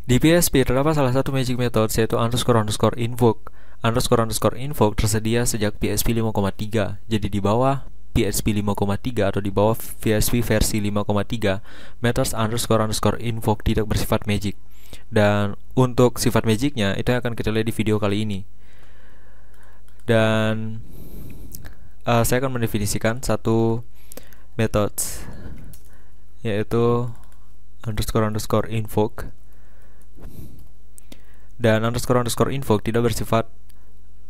Di PHP terdapat salah satu magic method yaitu __invoke. __invoke tersedia sejak PHP 5.3. Jadi di bawah PHP 5.3 atau di bawah PHP versi 5.3, methods __invoke tidak bersifat magic. Dan untuk sifat magicnya itu akan kita lihat di video kali ini. Dan saya akan mendefinisikan satu methods yaitu __invoke. Dan __invoke tidak bersifat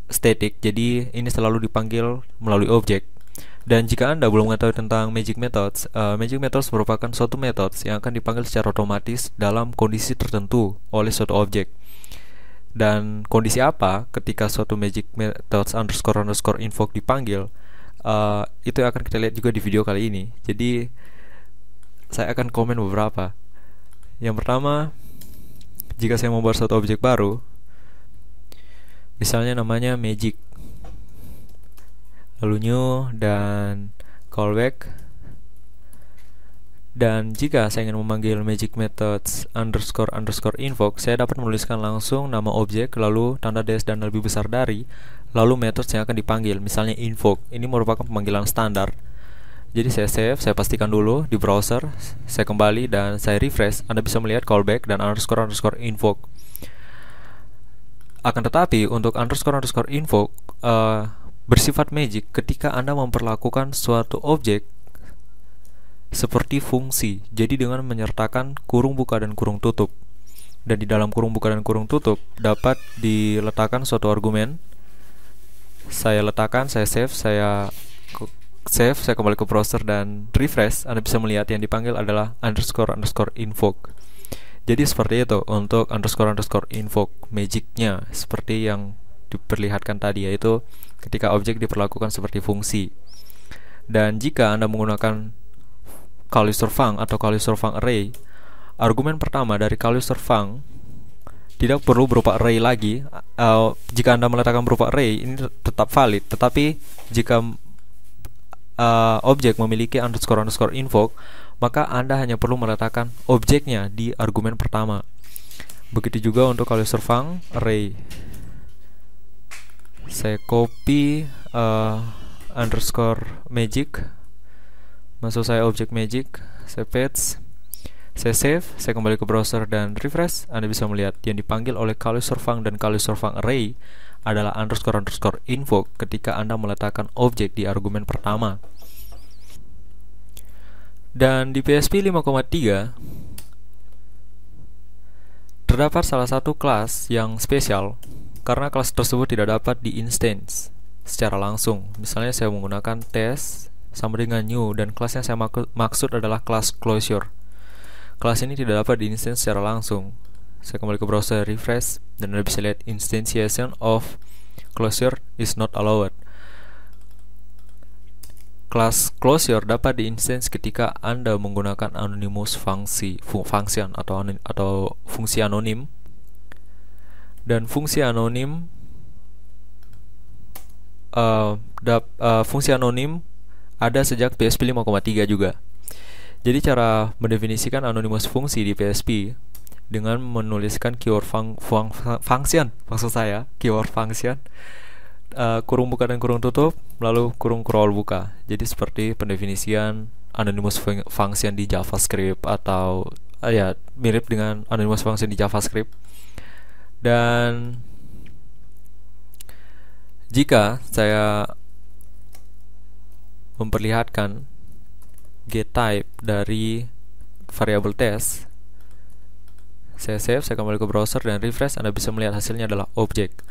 static, jadi ini selalu dipanggil melalui objek. Dan jika Anda belum mengetahui tentang magic methods merupakan suatu methods yang akan dipanggil secara otomatis dalam kondisi tertentu oleh suatu objek. Dan kondisi apa ketika suatu magic methods __invoke dipanggil, itu akan kita lihat juga di video kali ini. Jadi saya akan komen beberapa. Yang pertama, jika saya membuat suatu objek baru, misalnya namanya magic, lalu new dan callback. Dan jika saya ingin memanggil magic methods __invoke, saya dapat menuliskan langsung nama objek, lalu tanda dash dan lebih besar dari, lalu methods yang akan dipanggil, misalnya invoke. Ini merupakan pemanggilan standar. Jadi saya save, saya pastikan dulu di browser, saya kembali dan saya refresh. Anda bisa melihat callback dan __invoke. Akan tetapi untuk __invoke bersifat magic ketika Anda memperlakukan suatu objek seperti fungsi. Jadi dengan menyertakan kurung buka dan kurung tutup. Dan di dalam kurung buka dan kurung tutup dapat diletakkan suatu argumen. Saya letakkan, saya save, saya kembali ke browser dan refresh. Anda bisa melihat yang dipanggil adalah __invoke. Jadi seperti itu untuk __invoke magicnya, seperti yang diperlihatkan tadi, yaitu ketika objek diperlakukan seperti fungsi. Dan jika Anda menggunakan CalUserFunc atau CalUserFunc array, argumen pertama dari CalUserFunc tidak perlu berupa array lagi. Jika Anda meletakkan berupa array, ini tetap valid. Tetapi jika objek memiliki __invoke, maka Anda hanya perlu meletakkan objeknya di argumen pertama. Begitu juga untuk CalUserFunc array. Saya copy _magic, masuk saya objek magic, saya paste, saya save, saya kembali ke browser dan refresh. Anda bisa melihat yang dipanggil oleh CalUserFunc dan CalUserFunc array adalah __invoke ketika Anda meletakkan objek di argumen pertama. Dan di PHP 5.3 terdapat salah satu kelas yang spesial karena kelas tersebut tidak dapat di instance secara langsung. Misalnya saya menggunakan test sama dengan new, dan kelas yang saya maksud adalah kelas closure. Kelas ini tidak dapat di instance secara langsung. Saya kembali ke browser, refresh, dan Anda bisa lihat instantiation of closure is not allowed. Kelas closure dapat di instance ketika Anda menggunakan anonymous function atau fungsi anonim. Dan fungsi anonim ada sejak PHP 5.3 juga. Jadi cara mendefinisikan anonymous fungsi di PHP dengan menuliskan keyword function, maksud saya keyword function, kurung buka dan kurung tutup, lalu kurung crawl buka. Jadi seperti pendefinisian anonymous function di JavaScript, atau ya mirip dengan anonymous function di JavaScript. Dan jika saya memperlihatkan getType dari variable test, saya save, saya kembali ke browser dan refresh. Anda bisa melihat hasilnya adalah objek.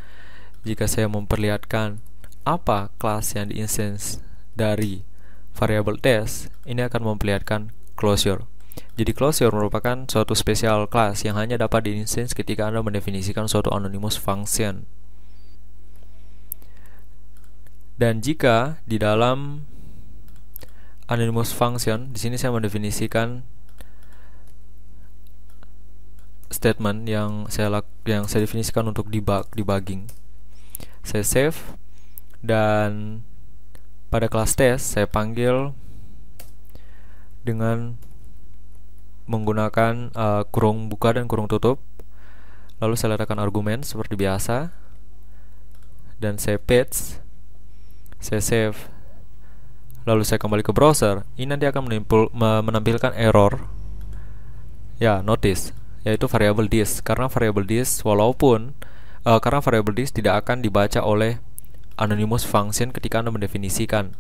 Jika saya memperlihatkan apa kelas yang di-instance dari variable test, ini akan memperlihatkan closure. Jadi closure merupakan suatu spesial kelas yang hanya dapat di-instance ketika Anda mendefinisikan suatu anonymous function. Dan jika di dalam anonymous function, di sini saya mendefinisikan statement yang saya definisikan untuk debugging. Saya save, dan pada kelas test saya panggil dengan menggunakan kurung buka dan kurung tutup. Lalu saya letakkan argumen seperti biasa, dan saya paste, saya save. Lalu saya kembali ke browser. Ini nanti akan menampilkan error. Ya, notice, yaitu variable this. Karena variable this tidak akan dibaca oleh anonymous function ketika Anda mendefinisikan.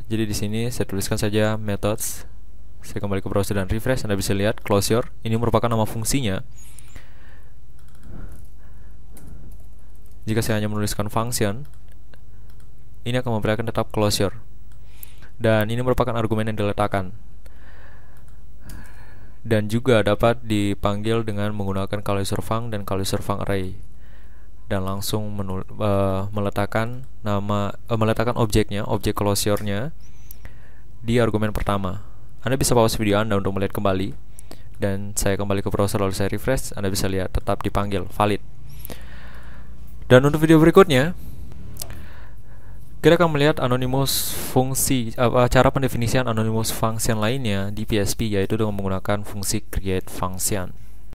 Jadi di sini saya tuliskan saja methods. Saya kembali ke browser dan refresh. Anda bisa lihat closure. Ini merupakan nama fungsinya. Jika saya hanya menuliskan function, ini akan memperlihatkan tetap closure. Dan ini merupakan argumen yang diletakkan. Dan juga dapat dipanggil dengan menggunakan CalUserFunc dan CalUserFuncArray. Dan langsung meletakkan objeknya, objek closure-nya di argumen pertama. Anda bisa pause video Anda untuk melihat kembali. Dan saya kembali ke browser lalu saya refresh. Anda bisa lihat tetap dipanggil valid. Dan untuk video berikutnya, kita akan melihat anonymous fungsi, cara pendefinisian anonymous function lainnya di PHP, yaitu dengan menggunakan fungsi create function.